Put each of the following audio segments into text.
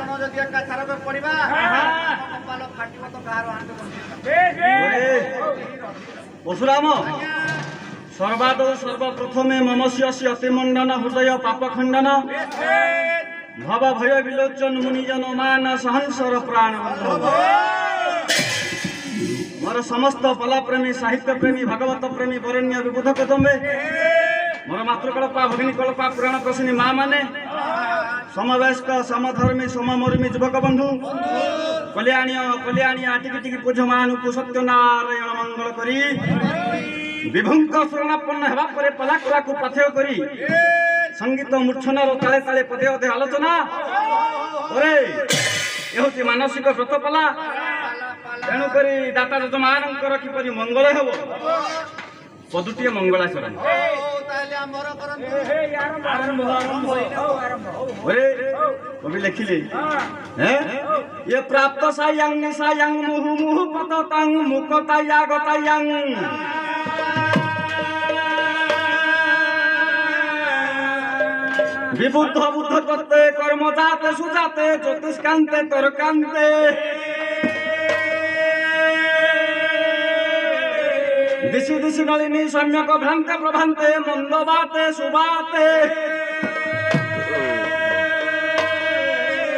ଜଣ ଯଦି ଏକା ଥରକ ପଡିବା କପାଳ ଫାଟିବ ତ କାହାର ଆଣ୍ଠୁ ପରଶୁରାମ ସର୍ବାଦୌ ସର୍ବପ୍ରଥମେ ମମସ୍ୟସି ଅତିମଣ୍ଡନ ହୃଦୟ ପାପ ଖଣ୍ଡନ ଭବ ଭୟ ବିଲୋଚନ ମୁନିଜନ ମାନ ସହଂସର ପ୍ରାଣ ମୋର ସମସ୍ତ ପଲାପ୍ରେମୀ ସାହିତ୍ୟ ପ୍ରେମୀ ଭାଗବତ ପ୍ରେମୀ ବରେଣ୍ୟ ବିବୁଧ କଦମ୍ବେ ମୋର ମାତୃକଳପା ଭଗିନୀ କଳପା ପୁରାଣ ପ୍ରସୀନି ମା ମାନେ ସମବୟସ୍କ ସମଧର୍ମୀ ସମମର୍ମୀ ଯୁବକ ବନ୍ଧୁ କଲ୍ୟାଣିଆ ଟିକି ଟିକି ପୂଜ ମାନଙ୍କୁ ସତ୍ୟନାରାୟଣ ମଙ୍ଗଳ କରି ବିଭୁଙ୍କ ଶରଣାପନ୍ନ ହେବା ପରେ ପଲାକଳାକୁ ପାଥେୟ କରି ସଙ୍ଗୀତ ମୂର୍ଚ୍ଛନାର ତାଳେ ତାଳେ ପଦେ ଅଧେ ଆଲୋଚନା ପରେ ଏ ହେଉଛି ମାନସିକ ବ୍ରତପାଲା। ତେଣୁକରି ଦାତା ଯଜମାନଙ୍କର କିପରି ମଙ୍ଗଳ ହେବ ପଦୁଟିଏ ମଙ୍ଗଳାଚରଣ କବି ଲେଖିଲେ ଇଏ ପ୍ରାପ୍ତ ସାୟାଂ ନିଶାୟାଂ ମୁହୁ ମୁହୁ ପତତାଂ ମୁକତାୟା ଗତାୟାଂ বিবুদ্ধ বুদ্ধ করতে কর্ম যাতে সুজাতে জ্যোতিষ্কান্তে তরকান্তে দিশি দিশি নলিনী সম্যক ভ্রান্তে প্রভান্তে মন্দ বাতে সুবাতে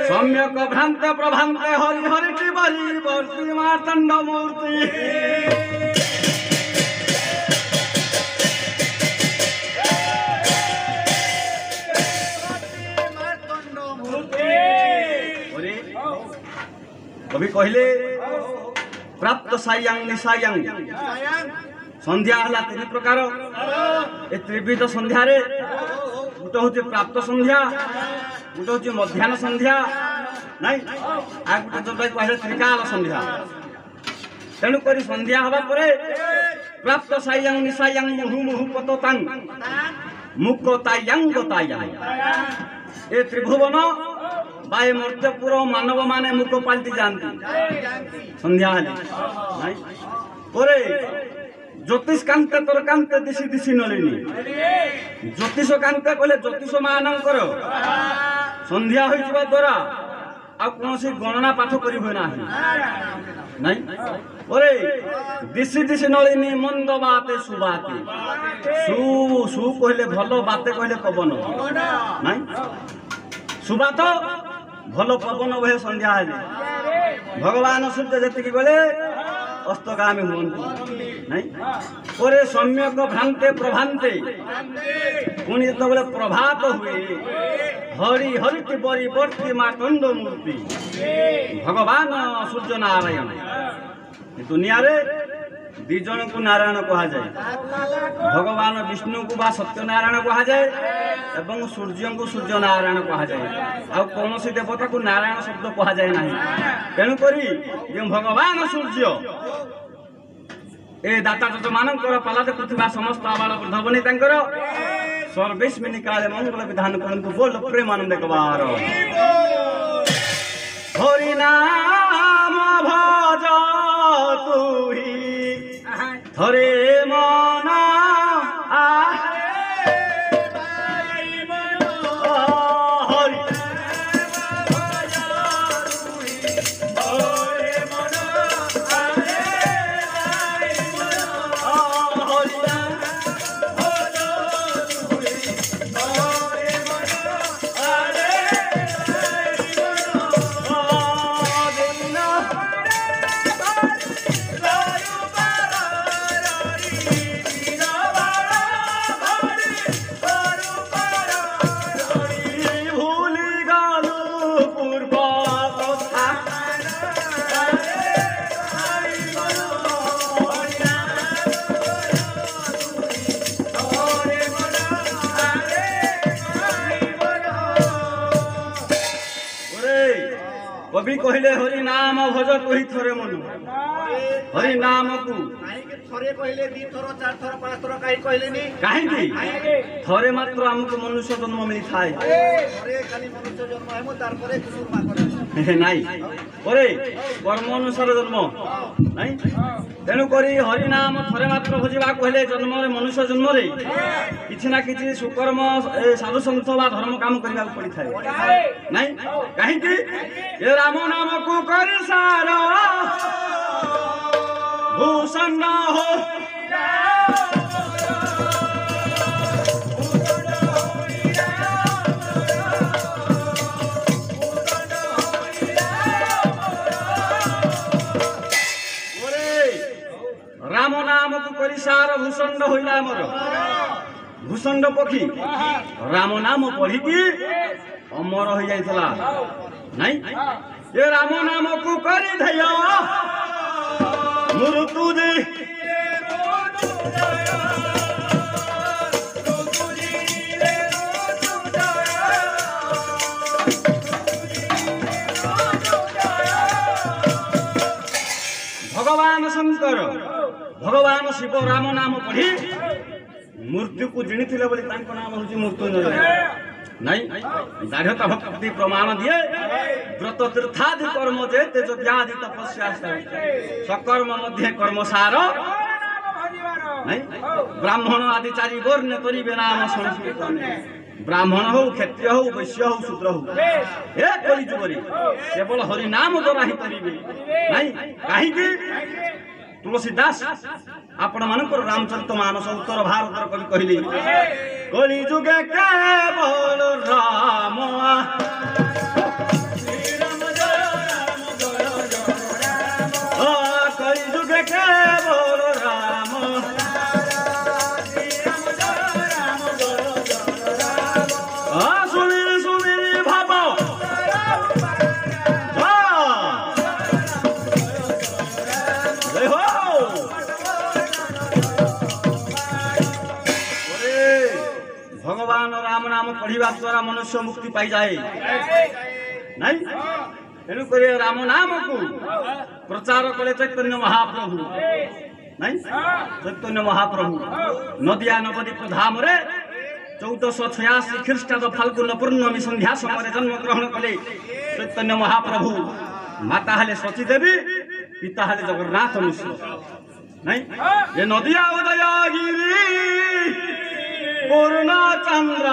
সম্যক ভ্রান্তে প্রভান্তে হরি হরি বলি বর্তি মার্তণ্ড মূর্তি कवि कहले प्राप्त सायां निशायां संध्या हला तीन प्रकार ए त्रिविध संध्या रे गोटे होचे प्राप्त संध्या गोटे होचे मध्याह्न संध्या नहीं आ गोटे जोटा कहले त्रिकाल संध्या तेणु करी संध्या हवा परे प्राप्त सायां निशायां मुहु मुहु पततां मुक्तायां गतायां ए त्रिभुवन बाय मर्त्यपुर मानव माने मुख पाल्टी जानती संध्या हेले ज्योतिष कांते तोर कांते दिशी दिशी नलिनी ज्योतिष कांते कहले ज्योतिष मानकर संध्या होइबा द्वारा आ कोनोसी गणना पाठ करि होय नाही नहीं ओरे दिशी दिशी नलिनी मंद बाते सुबाते सु सु कहले भलो बाते कहले पवन नहीं सुबात भल पवन बहे संध्या हेले भगवान सूर्य जति गले अस्तगामी हुअन्तु नहीं ओरे सम्यक भ्रांते प्रभांते पुणी जेतबेले प्रभात हुए हरि हरि परिवर्ती मातंड मूर्ति भगवान सूर्य नारायण दुनिया रे दी जन को नारायण कहा जाए भगवान विष्णु को बा सत्यनारायण कहा जाए एवं सूर्य को सूर्य नारायण कहा जाए आ कौन सी देवता को नारायण शब्द कहा जाए ना तेणुक भगवान सूर्य ए दाता जजमानकर पाला देखुवा समस्त आबाल वृद्ध बनी सर्वेस्मिनी काले मंगल विधान करंतु बोल प्रेमानंद कबार हरि नाम भज तुही थरे मन कवि कहले हरि नाम भज तुही थरे मन हरि नाम को थरे कहले दी थर चार थर पांच थर काई कहले नी काहे थरे मात्र हमको मनुष्य जन्म मिली थाए थरे खाली मनुष्य जन्म हेमो तार परे कुसुरमा करे नाही ओरे कर्म अनुसार जन्म नाही ତେଣୁକରି ହରିନାମ ଥରେ ମାତ୍ର ଭୋଜିବାକୁ ହେଲେ ଜନ୍ମରେ ମନୁଷ୍ୟ ଜନ୍ମରେ କିଛି ନା କିଛି ସୁକର୍ମ ସାଧୁସନ୍ଥ ବା ଧର୍ମ କାମ କରିବାକୁ ପଡ଼ିଥାଏ ନାଇଁ କାହିଁକି ଏ ରାମ ନାମକୁ କରି ସାର ଭୂଷଣ ହୋ রাম নামକୁ କରି ସାର ଭୂଷଣ୍ଡ ହୋଇଲା ଆମର ଭୂଷଣ୍ଡ ପକ୍ଷୀ ରାମ ନାମ ପଢିକି ଅମର ହୋଇଯାଇଥିଲା ନାଇଁ ଏ ରାମ ନାମକୁ କରି ଧୈୟ ମୃତ୍ୟୁ ଦେ ଭଗବାନ ଶଙ୍କର ଭଗବାନ ଶିବ ରାମ ନାମ ପଢି ମୃତ୍ୟୁକୁ ଜିଣିଥିଲେ ବୋଲି ତାଙ୍କ ନାମ ହେଉଛି ମୃତ୍ୟୁଞ୍ଜୟ ନାଇଁ ଦାଢ଼୍ୟତା ଭକ୍ତି ପ୍ରମାଣ ଦିଏ ବ୍ରତ ତୀର୍ଥାଦି କର୍ମ ଯେ ତେଜ ଜ୍ଞାଦି ତପସ୍ୟା সকর্ম মধ্যে কর্মসার ନାଇଁ ବ୍ରାହ୍ମଣ ଆଦି ଚାରି ବର୍ଣ୍ଣ କରିବେ ନାମ ସଂସ୍କୃତ ବ୍ରାହ୍ମଣ ହଉ କ୍ଷତ୍ରିୟ ହଉ ବୈଶ୍ୟ ହଉ ଶୂଦ୍ର ହଉ ଏ କଳିଯୁଗରେ କେବଳ ହରି ନାମ ଦ୍ୱାରା ହିଁ କରିବେ ନାଇଁ କାହିଁକି तुलसी दास आपण मानकर रामचरित मानस उत्तर भारत कवि कहले कलि जुगे केवल राम कलि जुगे केवल राम सुमिर सुमिर भाव भगवान राम नाम पढ़ा द्वारा मनुष्य मुक्ति पाई जाए नहीं तेणुक राम नाम को प्रचार कले चैतन्य महाप्रभु नहीं चैतन्य महाप्रभु नदिया नवदीप धाम रे 1486 ख्रीष्टाब्द फाल्गुन पूर्णमी संध्या समय जन्म ग्रहण कले चैतन्य महाप्रभु माता हेले सची देवी पिता हेले जगन्नाथ मिश्र नहीं ये नदिया उदयगिरी पूर्ण चंद्र